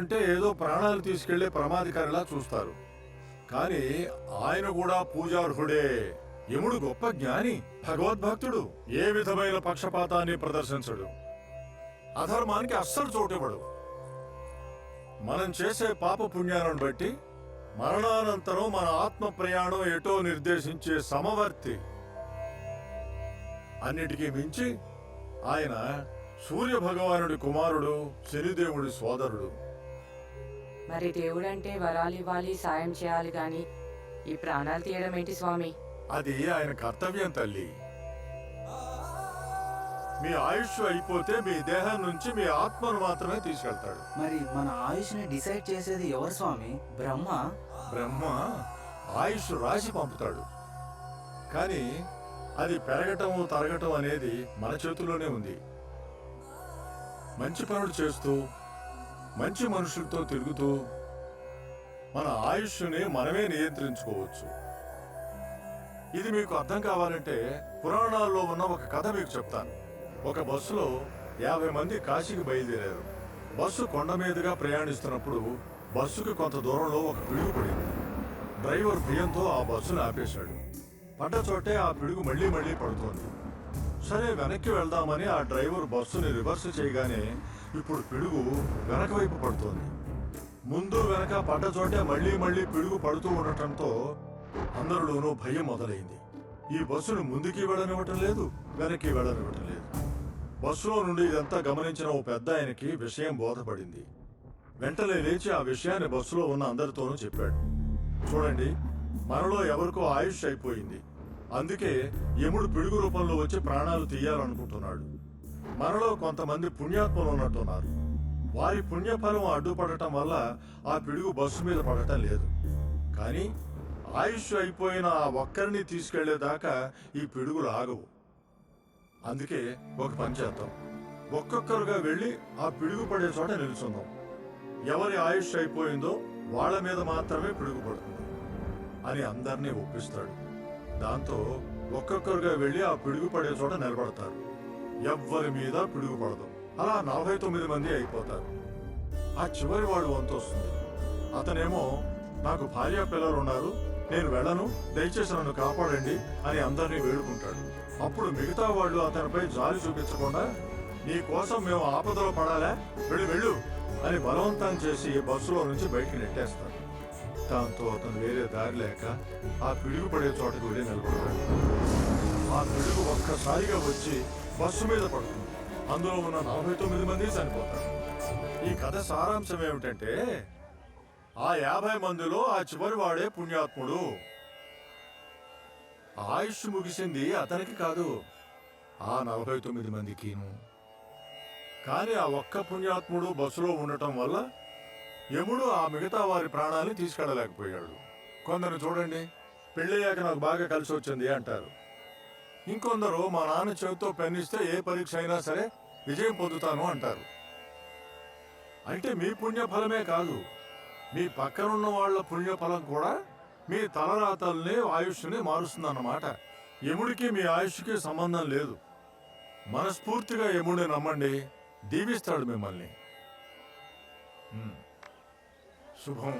అంటే ఏదో ప్రాణాలు తీసుకెళ్లే ప్రమాదకారిలా చూస్తారు. కానీ ఆయన కూడా పూజార్హుడే. యముడు గొప్ప జ్ఞాని, భగవద్భక్తుడు. ఏ విధమైన పక్షపాతాన్ని ప్రదర్శించడు, అధర్మానికి అస్సలు చోటివ్వడు. మనం చేసే పాప పుణ్యాలను బట్టి మరణానంతరం మన ఆత్మ ప్రయాణం ఎటో నిర్దేశించే సమవర్తి. అన్నిటికీ మించి ఆయన సూర్య భగవానుడి కుమారుడు, శనిదేవుడి సోదరుడు. మరి దేవుడంటే వరాలు ఇవ్వాలి, సాయం చేయాలి గాని ఈ ప్రాణాలు తీయడం ఏంటి స్వామి? అది ఆయన కర్తవ్యం తల్లి. మీ ఆయుష్ అయిపోతే మీ దేహం నుంచి మీ ఆత్మను మాత్రమే తీసుకెళ్తాడు. మరి మన ఆయుష్ని డిసైడ్ చేసేది ఎవరు స్వామి? బ్రహ్మ. బ్రహ్మ ఆయుష్ రాసి పంపుతాడు. కానీ అది పెరగటం తరగటం అనేది మన చేతుల్లోనే ఉంది. మంచి పనులు చేస్తూ మంచి మనుషులతో తిరుగుతూ మన ఆయుష్ని మనమే నియంత్రించుకోవచ్చు. ఇది మీకు అర్థం కావాలంటే పురాణాల్లో ఉన్న ఒక కథ మీకు చెప్తాను. ఒక బస్సులో 50 మంది కాశీకి బయలుదేరారు. బస్సు కొండ మీదుగా ప్రయాణిస్తున్నప్పుడు బస్సుకి కొంత దూరంలో ఒక పిడుగు పడింది. డ్రైవర్ భయంతో ఆ బస్సును ఆపేశాడు. పడ్డ చోటే ఆ పిడుగు మళ్లీ మళ్లీ పడుతోంది. సరే వెనక్కి వెళ్దామని ఆ డ్రైవర్ బస్సుని రివర్స్ చేయగానే ఇప్పుడు పిడుగు వెనక వైపు పడుతోంది. ముందు వెనక పడ్డ చోటే మళ్లీ మళ్లీ పిడుగు పడుతూ ఉండటంతో అందరిలోనూ భయం మొదలైంది. ఈ బస్సును ముందుకి వెళ్ళనివ్వటం లేదు, వెనక్కి వెళ్ళనివ్వటం లేదు. బస్సులో నుండి ఇదంతా గమనించిన ఓ పెద్ద ఆయనకి విషయం బోధపడింది. వెంటనే లేచి ఆ విషయాన్ని బస్సులో ఉన్న అందరితోనూ చెప్పాడు. చూడండి, మనలో ఎవరికో ఆయుష్ అయిపోయింది. అందుకే యముడు పిడుగు రూపంలో వచ్చి ప్రాణాలు తీయాలనుకుంటున్నాడు. మనలో కొంతమంది పుణ్యాత్మలు ఉన్నట్టున్నారు. వారి పుణ్యఫలం అడ్డుపడటం వల్ల ఆ పిడుగు బస్సు మీద పడటం లేదు. కానీ ఆయుష్ అయిపోయిన ఆ ఒక్కరిని తీసుకెళ్లేదాకా ఈ పిడుగులు ఆగవు. అందుకే ఒక పని చేద్దాం, ఒక్కొక్కరుగా వెళ్లి ఆ పిడుగు పడే చోట నిలుచుందాం. ఎవరి ఆయుష్ అయిపోయిందో వాళ్ల మీద మాత్రమే పిడుగు పడుతుంది అని అందరినీ ఒప్పిస్తాడు. దాంతో ఒక్కొక్కరుగా వెళ్లి ఆ పిడుగు పడే చోట నిలబడతారు. ఎవ్వరి మీద పిడుగు పడదు. అలా 49 మంది అయిపోతారు. ఆ చివరి వాడు వంతు వస్తుంది. అతనేమో నాకు భార్య పిల్లలు ఉన్నారు, నేను వెళ్ళను, దయచేసి నన్ను కాపాడండి అని అందరినీ వేడుకుంటాడు. అప్పుడు మిగతా వాళ్ళు అతనిపై జాలి చూపించకుండా నీ కోసం మేము ఆపదలో పడాలా, వెళ్ళు వెళ్ళు అని బలవంతం చేసి బస్సులో నుంచి బయటికి నెట్టేస్తారు. దాంతో అతను వేరే దారి లేక ఆ పిడుగు పడే చోటకు వెళ్ళి నిలబడతాడు. ఆ పిడుగు ఒక్కసారిగా వచ్చి బస్సు మీద పడుతుంది. అందులో ఉన్న 49 మంది చనిపోతారు. ఈ కథ సారాంశం ఏమిటంటే ఆ 50 మందిలో ఆ చివరి వాడే పుణ్యాత్ముడు. ఆయుష్ ముగిసింది అతనికి కాదు, ఆ 49 మందికిను. కానీ ఆ ఒక్క పుణ్యాత్ముడు బస్సులో ఉండటం వల్ల యముడు ఆ మిగతా వారి ప్రాణాన్ని తీసుకెళ్ళలేకపోయాడు. కొందరు చూడండి, పెళ్ళయ్యాక నాకు బాగా కలిసి వచ్చింది అంటారు. ఇంకొందరు మా నాన్న చేతితో పెన్నిస్తే ఏ పరీక్ష అయినా సరే విజయం పొందుతాను అంటారు. అంటే మీ పుణ్యఫలమే కాదు, మీ పక్కనున్న వాళ్ల పుణ్యఫలం కూడా మీ తలరాతల్ని ఆయుష్ని మారుస్తుందన్నమాట. యముడికి మీ ఆయుష్కి సంబంధం లేదు. మనస్ఫూర్తిగా యముడిని నమ్మండి, దీవిస్తాడు మిమ్మల్ని. శుభం.